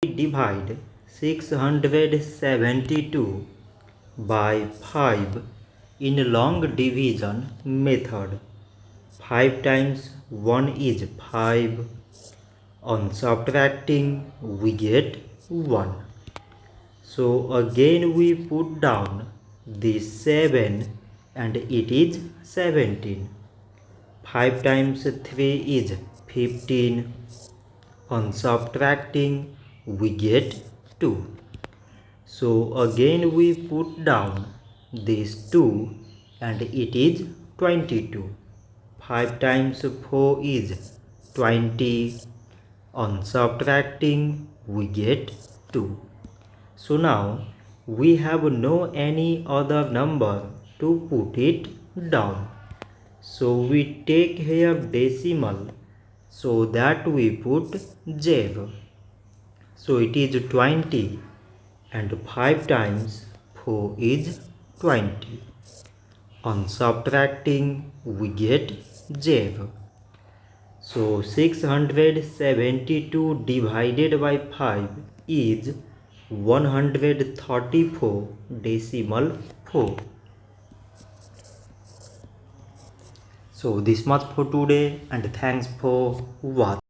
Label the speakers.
Speaker 1: Divide 672 by 5 in long division method. 5 times 1 is 5. On subtracting we get 1. So again we put down this 7 and it is 17. 5 times 3 is 15. On subtracting we get 2. So again we put down this 2 and it is 22. 5 times 4 is 20. On subtracting we get 2. So now we have no any other number to put it down. So we take here decimal, so that we put 0. So it is 20 and 5 times 4 is 20. On subtracting we get 0. So 672 divided by 5 is 134 decimal 4. So this much for today and thanks for watching.